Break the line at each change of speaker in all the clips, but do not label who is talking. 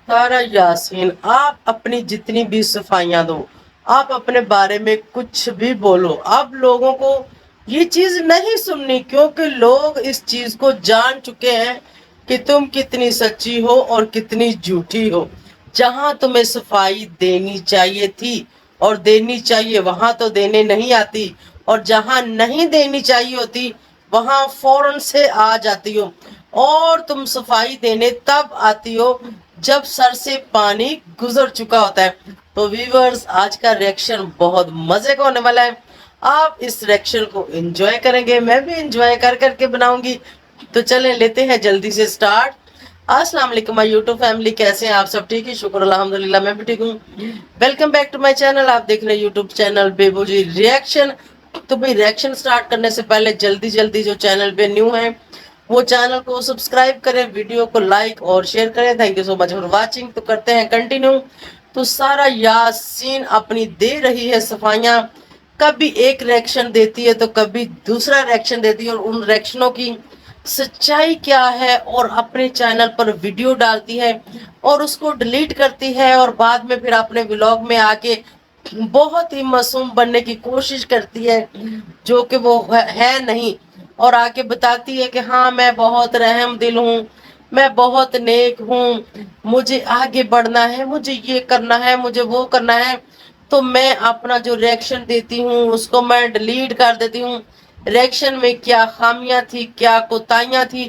सारा यासीन, आप अपनी जितनी भी सफाइयां दो, आप अपने बारे में कुछ भी बोलो, अब लोगों को ये चीज नहीं सुननी, क्योंकि लोग इस चीज को जान चुके हैं कि तुम कितनी सच्ची हो और कितनी झूठी हो। जहां तुम्हें सफाई देनी चाहिए थी और देनी चाहिए, वहां तो देने नहीं आती, और जहां नहीं देनी चाहिए होती वहां फौरन से आ जाती हो। और तुम सफाई देने तब आती हो जब सर से पानी गुजर चुका होता है। तो व्यूअर्स, आज का रिएक्शन बहुत मजे का होने वाला है। आप इस रिएक्शन को एंजॉय करेंगे, मैं भी एंजॉय कर करके बनाऊंगी। तो चलें, लेते हैं जल्दी से स्टार्ट। अस्सलाम वालेकुम माय यूट्यूब फैमिली, कैसे हैं आप सब? ठीक है, शुक्र अल्हम्दुलिल्लाह, मैं भी ठीक हूँ। Welcome back to my channel. आप देख रहे हैं यूट्यूब चैनल बेबूजी रिएक्शन। तो भाई, रिएक्शन स्टार्ट करने से पहले जल्दी जल्दी जो चैनल पे न्यू है वो चैनल को सब्सक्राइब करें, वीडियो को लाइक और शेयर करें। Thank you so much for watching. तो करते हैं कंटिन्यू। तो सारा यासीन अपनी दे रही है सफाइयां, कभी एक रिएक्शन देती है तो कभी दूसरा रिएक्शन देती है, और उन रिएक्शनों की सच्चाई क्या है, और अपने चैनल पर वीडियो डालती है और उसको डिलीट करती है, और बाद में फिर अपने व्लॉग में आके बहुत ही मासूम बनने की कोशिश करती है, जो कि वो है नहीं, और आके बताती है कि हाँ, मैं बहुत रहम दिल हूँ, मैं बहुत नेक हूँ, मुझे आगे बढ़ना है, मुझे ये करना है, मुझे वो करना है। तो मैं अपना जो रिएक्शन देती हूँ उसको मैं डिलीट कर देती हूँ। रिएक्शन में क्या खामियां थी, क्या कोताहियां थी,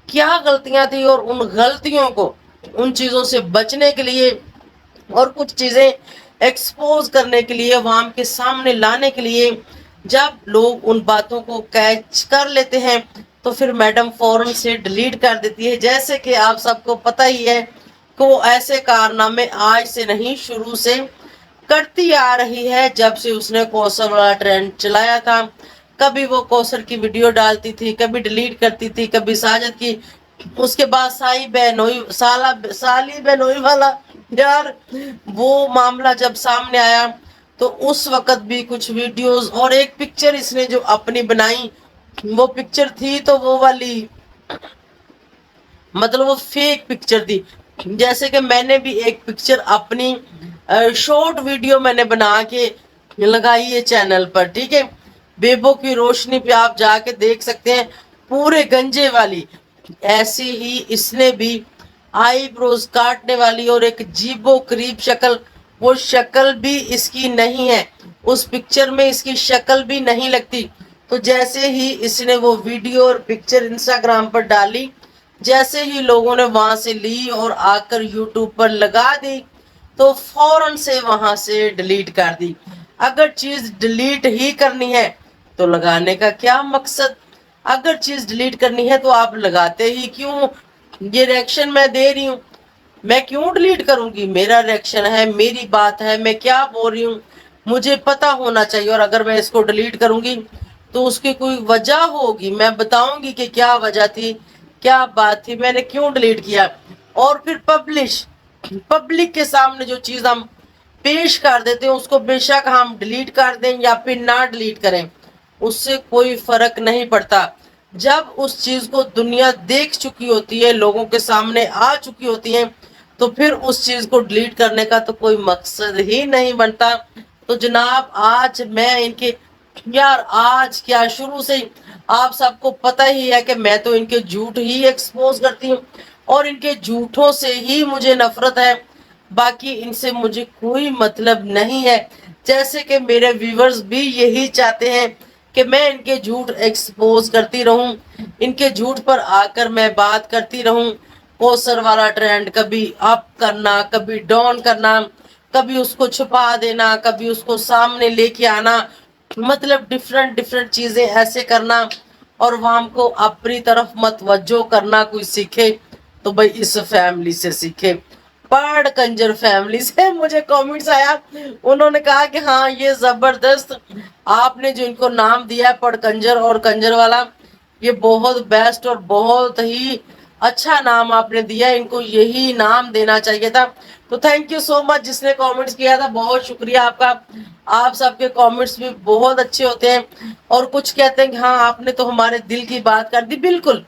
क्या गलतियां थी, और उन गलतियों को, उन चीजों से बचने के लिए और कुछ चीजें एक्सपोज करने के लिए, अवाम के सामने लाने के लिए, जब लोग उन बातों को कैच कर लेते हैं तो फिर मैडम फौरन से डिलीट कर देती है। जैसे कि आप सबको पता ही है कि वो ऐसे कारनामे आज से नहीं, शुरू से करती आ रही है, जब से उसने कौशल वाला ट्रेंड चलाया था। कभी वो कौशल की वीडियो डालती थी, कभी डिलीट करती थी, कभी साजिद की, उसके बाद साई बहनोई साली बहनोई वाला, यार, वो मामला जब सामने आया तो उस वक्त भी कुछ वीडियोस और एक पिक्चर इसने जो अपनी बनाई, वो पिक्चर थी तो वो वाली, मतलब वो फेक पिक्चर थी। जैसे कि मैंने भी एक पिक्चर अपनी शॉर्ट वीडियो मैंने बना के लगाई है चैनल पर, ठीक है। बेबो की रोशनी पे आप जाके देख सकते हैं, पूरे गंजे वाली। ऐसी ही इसने भी आईब्रोज काटने वाली और एक जीबो करीब शक्ल, वो शक्ल भी इसकी नहीं है, उस पिक्चर में इसकी शक्ल भी नहीं लगती। तो जैसे ही इसने वो वीडियो और पिक्चर इंस्टाग्राम पर डाली, जैसे ही लोगों ने वहां से ली और आकर यूट्यूब पर लगा दी, तो फौरन से वहां से डिलीट कर दी। अगर चीज डिलीट ही करनी है तो लगाने का क्या मकसद? अगर चीज डिलीट करनी है तो आप लगाते ही क्यों? ये रिएक्शन मैं दे रही हूँ, मैं क्यों डिलीट करूंगी? मेरा रिएक्शन है, मेरी बात है, मैं क्या बोल रही हूँ मुझे पता होना चाहिए। और अगर मैं इसको डिलीट करूंगी तो उसकी कोई वजह होगी, मैं बताऊंगी कि क्या वजह थी, क्या बात थी, मैंने क्यों डिलीट किया। और फिर पब्लिक के सामने जो चीज हम पेश कर देते हैं उसको बेशक हम डिलीट कर दें या फिर ना डिलीट करें, उससे कोई फर्क नहीं पड़ता। जब उस चीज को दुनिया देख चुकी होती है, लोगों के सामने आ चुकी होती है, तो फिर उस चीज को डिलीट करने का तो कोई मकसद ही नहीं बनता। तो जनाब, आज मैं इनके, यार आज क्या, शुरू से ही आप सबको पता ही है कि मैं तो इनके झूठ ही एक्सपोज करती हूँ, और इनके झूठों से ही मुझे नफरत है, बाकी इनसे मुझे कोई मतलब नहीं है। जैसे कि मेरे व्यूवर्स भी यही चाहते हैं कि मैं इनके झूठ एक्सपोज करती रहूं, इनके झूठ पर आकर मैं बात करती रहूं। पोस्टर वाला ट्रेंड कभी अप करना, कभी डाउन करना, कभी उसको छुपा देना, कभी उसको सामने लेके आना, मतलब डिफरेंट डिफरेंट चीजें ऐसे करना, और वहां को अपनी तरफ मतवज्जो करना। कोई सीखे तो भाई इस फैमिली से सीखे, पढ़ कंजर फैमिली से। मुझे कमेंट्स आया, उन्होंने कहा कि हाँ, ये जबरदस्त आपने जो इनको नाम दिया है पढ़ कंजर और कंजर वाला, ये बहुत बेस्ट और बहुत ही अच्छा नाम आपने दिया, इनको यही नाम देना चाहिए था। तो थैंक यू सो मच जिसने कमेंट्स किया था, बहुत शुक्रिया आपका। आप सबके कमेंट्स भी बहुत अच्छे होते हैं, और कुछ कहते हैं कि हाँ, आपने तो हमारे दिल की बात कर दी। बिल्कुल,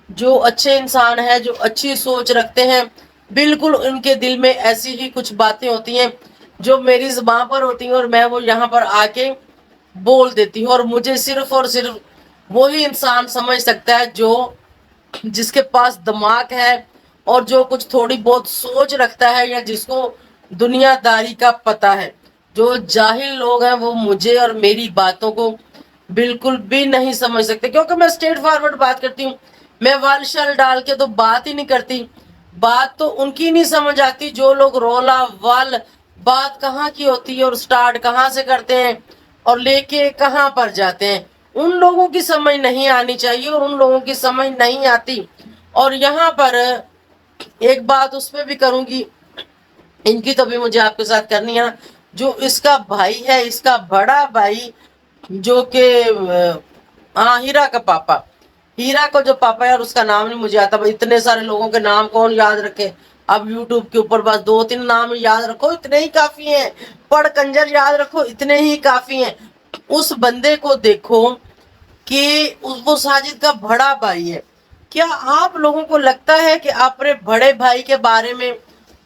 जो अच्छे इंसान है, जो अच्छी सोच रखते हैं, बिल्कुल उनके दिल में ऐसी ही कुछ बातें होती हैं जो मेरी जुबान पर होती हैं और मैं वो यहाँ पर आके बोल देती हूँ। और मुझे सिर्फ और सिर्फ वही इंसान समझ सकता है जो जिसके पास दिमाग है और जो कुछ थोड़ी बहुत सोच रखता है, या जिसको दुनियादारी का पता है। जो जाहिल लोग हैं वो मुझे और मेरी बातों को बिल्कुल भी नहीं समझ सकते, क्योंकि मैं स्ट्रेट फॉरवर्ड बात करती हूँ। मैं वाल शाल डाल के तो बात ही नहीं करती। बात तो उनकी नहीं समझ आती जो लोग रोला वाल बात कहाँ की होती है और स्टार्ट कहाँ से करते हैं और लेके कहाँ पर जाते हैं। उन लोगों की समझ नहीं आनी चाहिए और उन लोगों की समझ नहीं आती। और यहाँ पर एक बात उस पर भी करूंगी, इनकी तो भी मुझे आपके साथ करनी है ना। जो इसका भाई है, इसका बड़ा भाई, जो कि हाँ, हीरा का पापा, हीरा को जो पापा यार उसका नाम नहीं मुझे आता। भाई इतने सारे लोगों के नाम कौन याद रखे। अब यूट्यूब के ऊपर बस 2-3 नाम याद रखो, इतने ही काफी हैं। पढ़ कंजर याद रखो, इतने ही काफी हैं। उस बंदे को देखो कि वो साजिद का बड़ा भाई है। क्या आप लोगों को लगता है कि अपने बड़े भाई के बारे में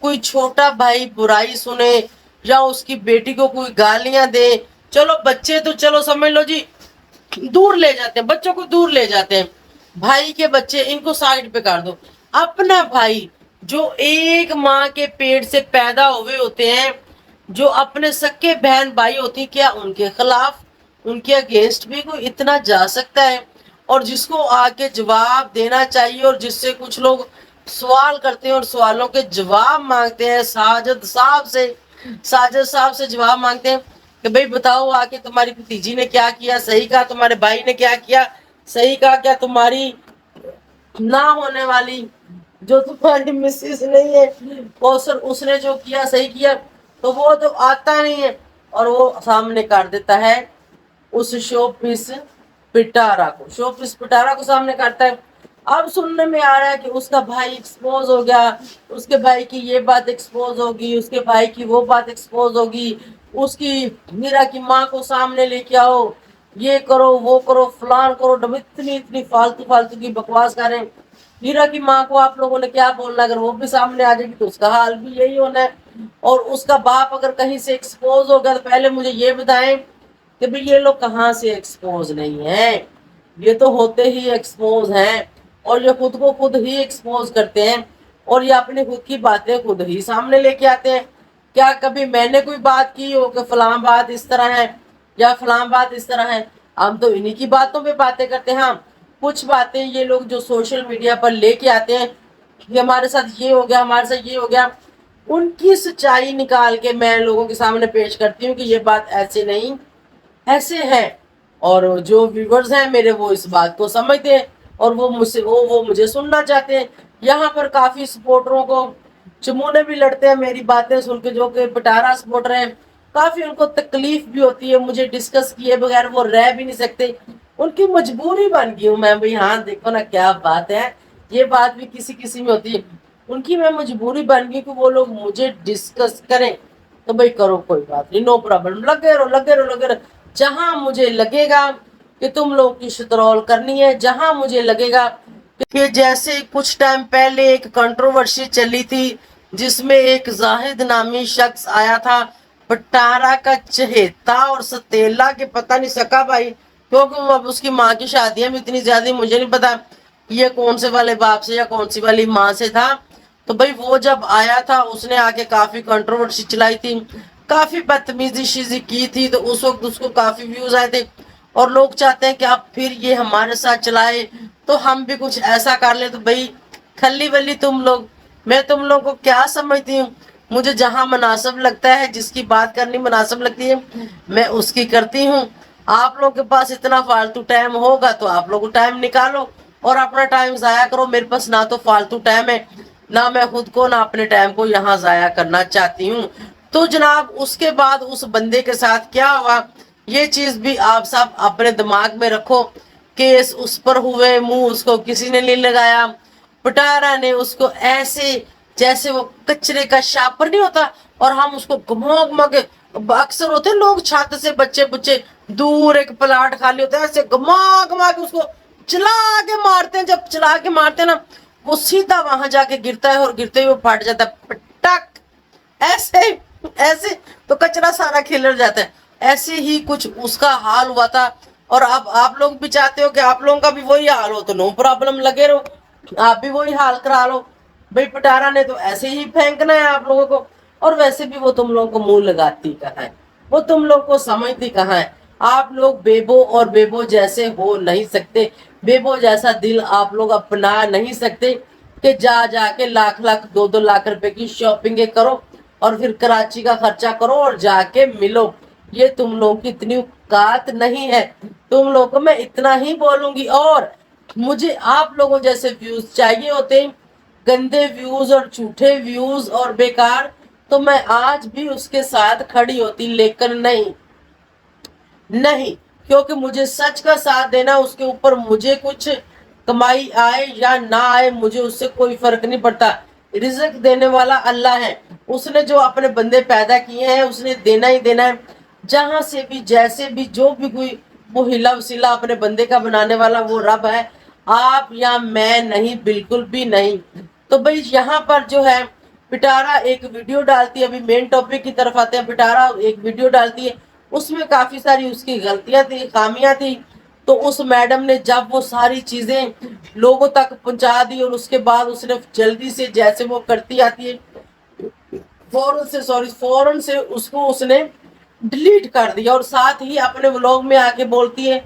कोई छोटा भाई बुराई सुने या उसकी बेटी को कोई गालियां दे? चलो बच्चे तो चलो समझ लो जी, दूर ले जाते हैं, बच्चों को दूर ले जाते हैं। भाई के बच्चे इनको साइड पे कर दो। अपना भाई जो एक माँ के पेट से पैदा हुए होते हैं, जो अपने सके बहन भाई होती, क्या उनके खिलाफ, उनके अगेंस्ट भी कोई इतना जा सकता है? और जिसको आके जवाब देना चाहिए और जिससे कुछ लोग सवाल करते हैं और सवालों के जवाब मांगते हैं, साजिद साहब से जवाब मांगते हैं कि भाई बताओ आके तुम्हारी भतीजी ने क्या किया सही कहा, तुम्हारे भाई ने क्या किया सही कहा, क्या तुम्हारी ना होने वाली जो तुम्हारी मिसेस नहीं है कौसर उसने जो किया सही किया? तो वो तो आता नहीं है और वो सामने कर देता है उस शोपीस पिटारा को सामने करता है। अब सुनने में आ रहा है कि उसका भाई एक्सपोज हो गया, उसके भाई की ये बात एक्सपोज होगी, उसके भाई की वो बात एक्सपोज होगी, उसकी मीरा की माँ को सामने लेके आओ, ये करो वो करो फलान करो। इतनी इतनी फालतू फालतू की बकवास करें। मीरा की माँ को आप लोगों ने क्या बोलना, अगर वो भी सामने आ जाएगी तो उसका हाल भी यही होना है। और उसका बाप अगर कहीं से एक्सपोज हो गया तो पहले मुझे ये बताएं कि भाई ये लोग कहाँ से एक्सपोज नहीं है, ये तो होते ही एक्सपोज हैं और ये खुद को खुद ही एक्सपोज करते हैं और ये अपनी खुद की बातें खुद ही सामने लेके आते हैं। क्या कभी मैंने कोई बात की हो कि फलां बात इस तरह है या फलां बात इस तरह है? हम तो इन्हीं की बातों पे बातें करते हैं। हाँ, कुछ बातें ये लोग जो सोशल मीडिया पर लेके आते हैं कि हमारे साथ ये हो गया, हमारे साथ ये हो गया, उनकी सच्चाई निकाल के मैं लोगों के सामने पेश करती हूँ कि ये बात ऐसे नहीं ऐसे है। और जो व्यूवर्स हैं मेरे वो इस बात को समझते हैं और वो मुझे सुनना चाहते हैं। यहाँ पर काफी सपोर्टरों को चमूने भी लड़ते हैं मेरी बातें सुन के, जो कि पिटारा सपोर्टर हैं। काफी उनको तकलीफ भी होती है, मुझे डिस्कस किए बगैर वो रह भी नहीं सकते। उनकी मजबूरी बन गई हूँ मैं। भाई हाँ देखो ना क्या बात है, ये बात भी किसी किसी में होती है। उनकी मैं मजबूरी बन गई कि वो लोग मुझे डिस्कस करें। तो भाई करो, कोई बात नहीं, नो प्रॉब्लम, लगे रहो लगे रहो लगे रहो। जहां मुझे लगेगा कि तुम लोग की शतरौल करनी है, जहां मुझे लगेगा कि जैसे कुछ टाइम पहले एक कंट्रोवर्सी चली थी जिसमें एक जाहिद नामी शख्स आया था, पटारा का चहेता और सतेला के पता नहीं सका भाई, क्योंकि अब उसकी माँ की शादियां भी इतनी ज्यादा मुझे नहीं पता ये कौन से वाले बाप से या कौन सी वाली माँ से था। तो भाई वो जब आया था उसने आके काफी कंट्रोवर्सी चलाई थी, काफी बदतमीजी की थी, तो उस वक्त उसको काफी व्यूज आए थे और लोग चाहते हैं कि अब फिर ये हमारे साथ चलाए तो हम भी कुछ ऐसा कर ले। तो भाई खल्ली वल्ली तुम लोग, मैं तुम लोग को क्या समझती हूँ? मुझे जहां मुनासिब लगता है, जिसकी बात करनी मुनासिब लगती है, मैं उसकी करती हूँ। आप लोग के पास इतना फालतू टाइम होगा तो आप लोग टाइम निकालो और अपना टाइम जाया करो। मेरे पास ना तो फालतू टाइम है, ना मैं खुद को ना अपने टाइम को यहाँ जाया करना चाहती हूँ। तो जनाब उसके बाद उस बंदे के साथ क्या हुआ, ये चीज भी आप सब अपने दिमाग में रखो। केस उस पर हुए, मुंह उसको किसी ने नहीं लगाया। पटारा ने उसको ऐसे जैसे वो कचरे का शापर नहीं होता और हम उसको घुमा घुमा के, अक्सर होते लोग छत से बच्चे बुच्चे दूर एक प्लाट खाली होता है ऐसे घुमा घुमा के उसको चला के मारते हैं। जब चला के मारते हैं ना, वो सीधा वहां जाके गिरता है और गिरते ही वो फट जाता है, पटक। ऐसे ऐसे तो कचरा सारा खिलर जाता है। ऐसे ही कुछ उसका हाल हुआ था। और अब आप लोग भी चाहते हो कि आप लोगों का भी वही हाल हो, तो नो प्रॉब्लम, लगे रहो, आप भी वही हाल करा लो। भाई पिटारा ने तो ऐसे ही फेंकना है आप लोगों को। और वैसे भी वो तुम लोगों को मुंह लगाती कहाँ है, वो तुम लोग को समझती कहाँ है। आप लोग बेबो और बेबो जैसे हो नहीं सकते, बेबो जैसा दिल आप लोग अपना नहीं सकते कि जा जाके लाख लाख 2-2 लाख रुपए की शॉपिंग करो और फिर कराची का खर्चा करो और जाके मिलो। ये तुम लोगों की इतनी औकात नहीं है। तुम लोगों को मैं इतना ही बोलूंगी। और मुझे आप लोगों जैसे व्यूज चाहिए होते, गंदे व्यूज और झूठे व्यूज और बेकार, तो मैं आज भी उसके साथ खड़ी होती, लेकिन नहीं नहीं, क्योंकि मुझे सच का साथ देना, उसके ऊपर मुझे कुछ कमाई आए या ना आए मुझे उससे कोई फर्क नहीं पड़ता। रिज़्क देने वाला अल्लाह है, उसने जो अपने बंदे पैदा किए हैं उसने देना ही देना है। जहां से भी जैसे भी जो भी कोई वो हिला वसीला अपने बंदे का बनाने वाला वो रब है, आप या मैं नहीं, बिल्कुल भी नहीं। तो भाई यहाँ पर जो है पिटारा एक वीडियो डालती है, अभी मेन टॉपिक की तरफ आते हैं। पिटारा एक वीडियो डालती है, उसमें काफी सारी उसकी गलतियां थी, खामियां थी। तो उस मैडम ने जब वो सारी चीजें लोगों तक पहुंचा दी और उसके बाद उसने जल्दी से, जैसे वो करती आती है, फौरन से उसको उसने डिलीट कर दिया। और साथ ही अपने व्लॉग में आके बोलती है,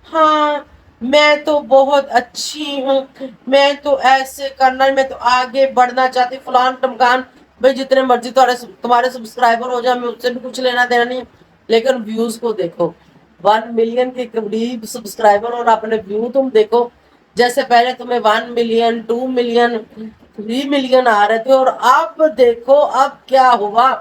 हाँ मैं तो बहुत अच्छी हूँ, मैं तो ऐसे करना, मैं तो आगे बढ़ना चाहती, फलान टमकान। भाई जितने मर्जी तुम्हारे सब्सक्राइबर हो जाए, मैं उससे भी कुछ लेना देना नहीं, लेकिन व्यूज को देखो। 1 मिलियन के करीब सब्सक्राइबर और अपने व्यू तुम देखो। जैसे पहले तुम्हें 1 मिलियन, 2 मिलियन, 3 मिलियन आ रहे थे, और अब देखो अब क्या हुआ।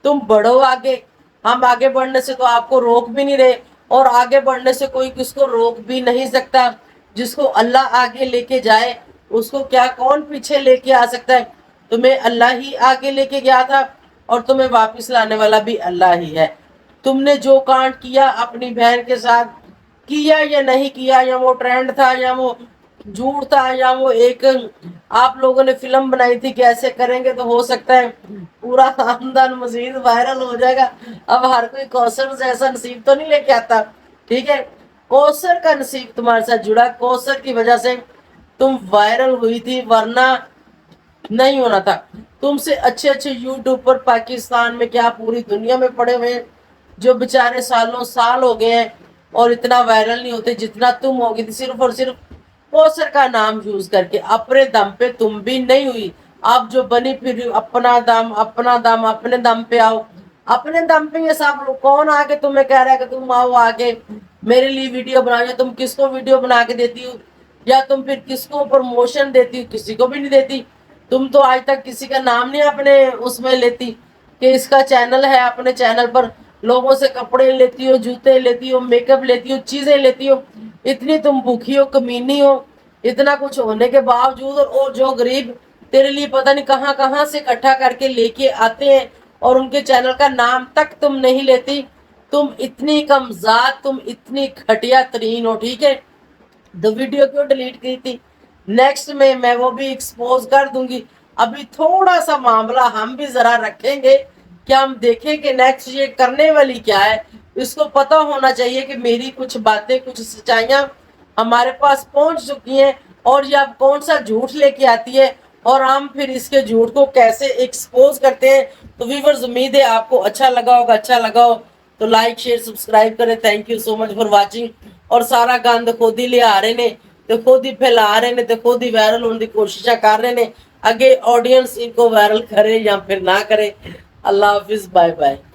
तुम बढ़ो आगे, हम आगे बढ़ने से तो आपको रोक भी नहीं रहे, और आगे बढ़ने से कोई किसको रोक भी नहीं सकता। जिसको अल्लाह आगे लेके जाए उसको क्या कौन पीछे लेके आ सकता है। तुम्हें अल्लाह ही आगे लेके गया था और तुम्हें वापस लाने वाला भी अल्लाह ही है। तुमने जो कांड किया अपनी बहन के साथ, किया या नहीं किया, या वो ट्रेंड था या वो झूठ था, या वो एक आप लोगों ने फिल्म बनाई थी कि ऐसे करेंगे तो हो सकता है पूरा खानदान मजीद वायरल हो जाएगा। अब हर कोई कौसर जैसा नसीब तो नहीं लेके आता, ठीक है। कौसर का नसीब तुम्हारे साथ जुड़ा, कौसर की वजह से तुम वायरल हुई थी, वरना नहीं होना था। तुमसे अच्छे अच्छे यूट्यूबर पाकिस्तान में क्या पूरी दुनिया में पड़े हुए हैं, जो बेचारे सालों साल हो गए हैं और इतना वायरल नहीं होते जितना तुम हो गई थी, सिर्फ और सिर्फ कौसर का नाम यूज करके। अपने दम पे तुम भी नहीं हुई, अब जो बनी फिर अपना दम अपने दम पे आओ। अपने दम पे ये सब लोग कौन आके तुम्हें कह रहा है कि तुम आओ आगे मेरे लिए वीडियो बनाओ, या तुम किसको वीडियो बना के देती हो, या तुम फिर किसको प्रमोशन देती हो, किसी को भी नहीं देती। तुम तो आज तक किसी का नाम नहीं अपने उसमें लेती कि इसका चैनल है, अपने चैनल पर लोगों से कपड़े लेती हो, जूते लेती हो, मेकअप लेती हो, चीजें लेती हो। इतनी तुम भूखी हो, कमीनी हो, इतना कुछ होने के बावजूद, और जो गरीब तेरे लिए पता नहीं कहाँ कहाँ से इकट्ठा करके लेके आते हैं और उनके चैनल का नाम तक तुम नहीं लेती। तुम इतनी कमजात, तुम इतनी घटिया तरीन हो, ठीक है। तो वीडियो क्यों डिलीट की थी, नेक्स्ट में मैं वो भी एक्सपोज कर दूंगी। अभी थोड़ा सा मामला हम भी जरा रखेंगे कि हम देखें कि नेक्स्ट ये करने वाली क्या है। इसको पता होना चाहिए कि मेरी कुछ बातें, कुछ सच्चाइयां हमारे पास पहुंच चुकी हैं, और ये अब कौन सा झूठ लेके आती है और हम फिर इसके झूठ को कैसे एक्सपोज करते हैं। तो व्यूअर्स, उम्मीद है आपको अच्छा लगा होगा। अच्छा लगा हो तो लाइक शेयर सब्सक्राइब करें। Thank you so much for watching. और सारा गंद खुद ही लिया रहे ने, तो खुद ही फैला रहे ने, तो खुद ही वायरल होने की कोशिश कर रहे ने। अगे ऑडियंस इनको वायरल करे या फिर ना करे। अल्लाह हाफिज, बाय बाय।